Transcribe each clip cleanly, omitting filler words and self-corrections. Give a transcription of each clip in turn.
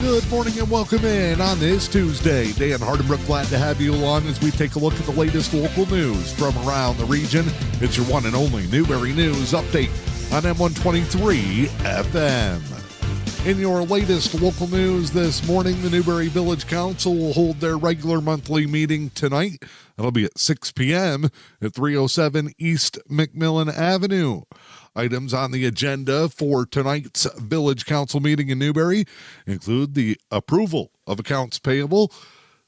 Good morning and welcome in on this Tuesday. Dan Hardenbrook glad to have you along as we take a look at the latest local news from around the region. It's your one and only Newberry News Update on M123 FM. In your latest local news this morning, the Newberry Village Council will hold their regular monthly meeting tonight. It'll be at 6 p.m. at 307 East McMillan Avenue. Items on the agenda for tonight's Village Council meeting in Newberry include the approval of accounts payable,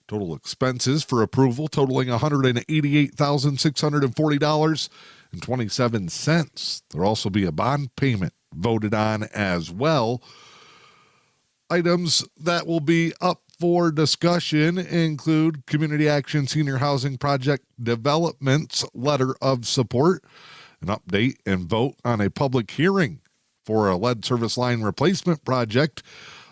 total expenses for approval totaling $188,640.27. There'll also be a bond payment voted on as well. Items that will be up for discussion include Community Action Senior Housing Project Development's letter of support, an update and vote on a public hearing for a lead service line replacement project,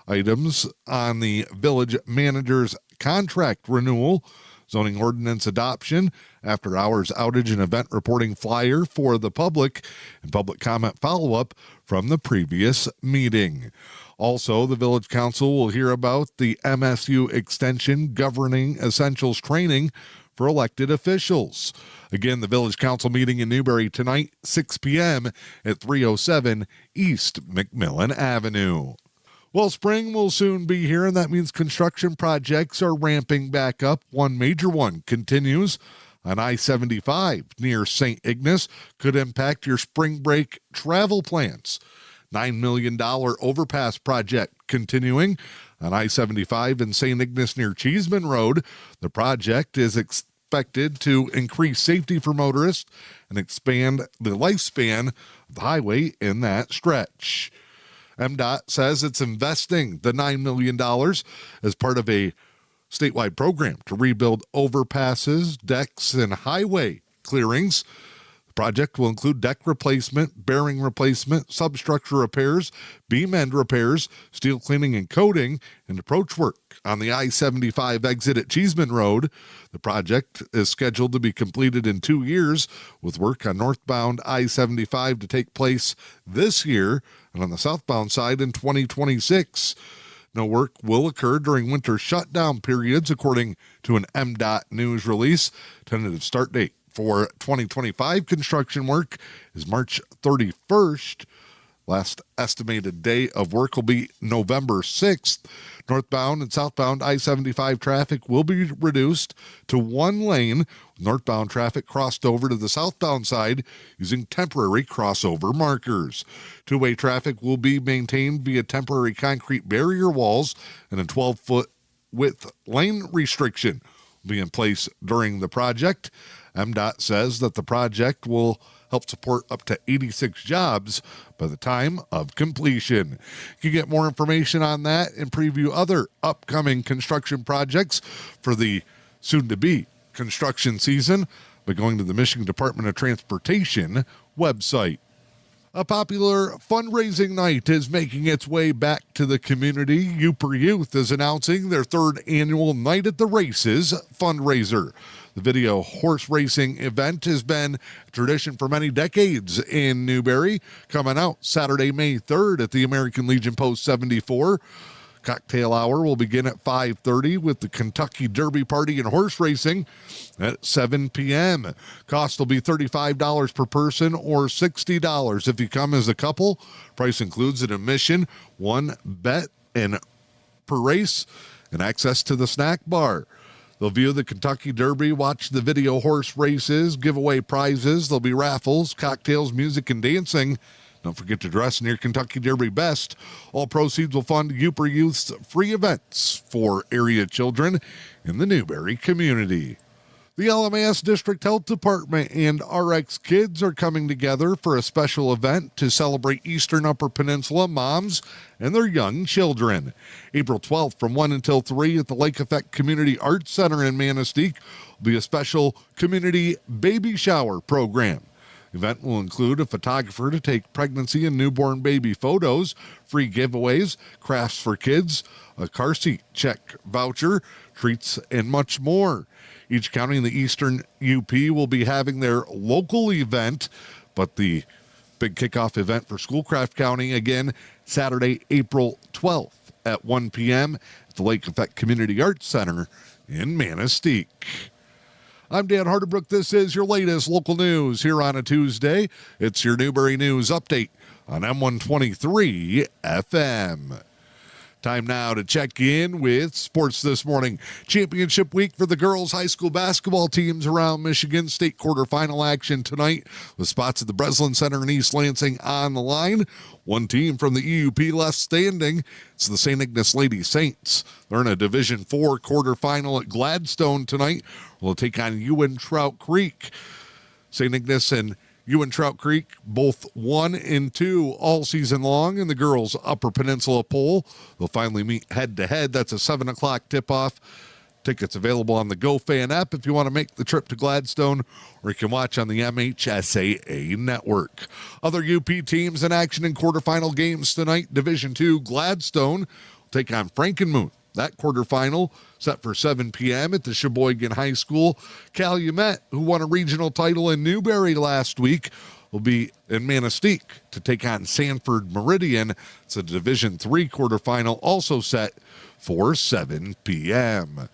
items on the village manager's contract renewal, zoning ordinance adoption, after hours outage and event reporting flyer for the public, and public comment follow-up from the previous meeting. Also, the Village Council will hear about the MSU Extension Governing Essentials Training for elected officials. Again, the Village Council meeting in Newberry tonight, 6 p.m. at 307 East McMillan Avenue. Well, spring will soon be here, and that means construction projects are ramping back up. One major one continues on I-75 near St. Ignace, could impact your spring break travel plans. $9 million overpass project continuing on I-75 in St. Ignace near Cheeseman Road. The project is expected to increase safety for motorists and expand the lifespan of the highway in that stretch. MDOT says it's investing the $9 million as part of a statewide program to rebuild overpasses, decks, and highway clearings. The project will include deck replacement, bearing replacement, substructure repairs, beam end repairs, steel cleaning and coating, and approach work on the I-75 exit at Cheeseman Road. The project is scheduled to be completed in 2 years, with work on northbound I-75 to take place this year and on the southbound side in 2026. No work will occur during winter shutdown periods, according to an MDOT news release. Tentative start date for 2025 construction work is March 31st. Last estimated day of work will be November 6th. Northbound and southbound I-75 traffic will be reduced to one lane. Northbound traffic crossed over to the southbound side using temporary crossover markers. Two-way traffic will be maintained via temporary concrete barrier walls, and a 12-foot width lane restriction will be in place during the project. MDOT says that the project will help support up to 86 jobs by the time of completion. You can get more information on that and preview other upcoming construction projects for the soon-to-be construction season by going to the Michigan Department of Transportation website. A popular fundraising night is making its way back to the community. Upper Youth is announcing their third annual Night at the Races fundraiser. The video horse racing event has been a tradition for many decades in Newberry, coming out Saturday, May 3rd at the American Legion Post 74. Cocktail hour will begin at 5:30 with the Kentucky Derby Party and horse racing at 7 p.m. Cost will be $35 per person or $60 if you come as a couple. Price includes an admission, one bet and per race, and access to the snack bar. They'll view the Kentucky Derby, watch the video horse races, give away prizes. There'll be raffles, cocktails, music, and dancing. Don't forget to dress in your Kentucky Derby best. All proceeds will fund Upper Youth's free events for area children in the Newberry community. The LMAS District Health Department and RX Kids are coming together for a special event to celebrate Eastern Upper Peninsula moms and their young children. April 12th from 1 until 3 at the Lake Effect Community Arts Center in Manistee will be a special community baby shower program. The event will include a photographer to take pregnancy and newborn baby photos, free giveaways, crafts for kids, a car seat check voucher, treats, and much more. Each county in the Eastern UP will be having their local event, but the big kickoff event for Schoolcraft County, again, Saturday, April 12th at 1 p.m. at the Lake Effect Community Arts Center in Manistee. I'm Dan Hardebrook. This is your latest local news here on a Tuesday. It's your Newberry News Update on M123 FM. Time now to check in with sports this morning. Championship week for the girls' high school basketball teams around Michigan. State quarterfinal action tonight with spots at the Breslin Center in East Lansing on the line. One team from the EUP left standing. It's the St. Ignace Lady Saints. They're in a Division IV quarterfinal at Gladstone tonight. We'll take on Ewan Trout Creek. St. Ignace and Ewan Trout Creek, both 1-2 all season long in the girls' Upper Peninsula poll. They'll finally meet head-to-head. That's a 7 o'clock tip-off. Tickets available on the GoFan app if you want to make the trip to Gladstone, or you can watch on the MHSAA network. Other UP teams in action in quarterfinal games tonight. Division II, Gladstone will take on Frankenmuth. That quarterfinal set for 7 p.m. at the Sheboygan High School. Calumet, who won a regional title in Newberry last week, will be in Manistee to take on Sanford Meridian. It's a Division III quarterfinal, also set for 7 p.m.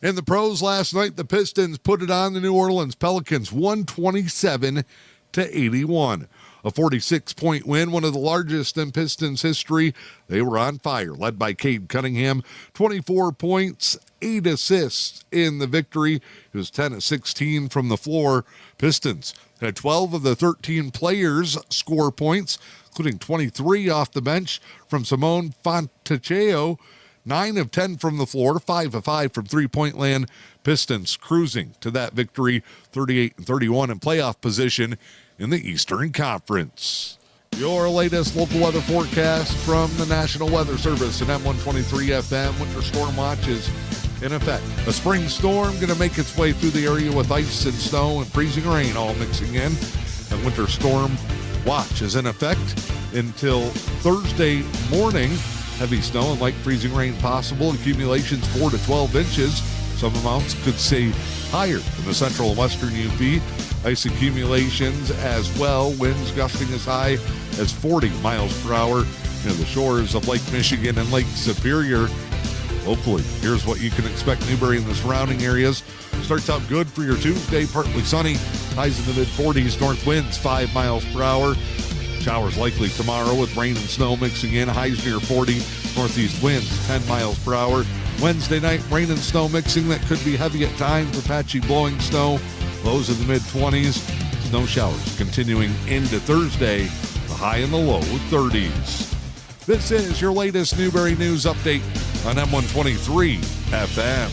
In the pros last night, the Pistons put it on the New Orleans Pelicans, 127-81. A 46-point win, one of the largest in Pistons history. They were on fire, led by Cade Cunningham. 24 points, 8 assists in the victory. He was 10 of 16 from the floor. Pistons had 12 of the 13 players score points, including 23 off the bench from Simone Fontecchio. 9 of 10 from the floor, 5 of 5 from three-point land. Pistons cruising to that victory, 38-31 in playoff position in the Eastern Conference. Your latest local weather forecast from the National Weather Service and M123 FM. Winter storm watch is in effect. A spring storm going to make its way through the area with ice and snow and freezing rain all mixing in. A winter storm watch is in effect until Thursday morning. Heavy snow and light freezing rain possible. Accumulations 4 to 12 inches. Some amounts could stay higher in the central and western UP. Ice accumulations as well. Winds gusting as high as 40 miles per hour near the shores of Lake Michigan and Lake Superior. Locally, here's what you can expect. Newberry and the surrounding areas. Starts out good for your Tuesday. Partly sunny. Highs in the mid-40s. North winds 5 miles per hour. Showers likely tomorrow with rain and snow mixing in. Highs near 40. Northeast winds 10 miles per hour. Wednesday night, rain and snow mixing. That could be heavy at times with patchy blowing snow. Lows in the mid-20s. Snow showers continuing into Thursday. The high in the low 30s. This is your latest Newberry News Update on M123 FM.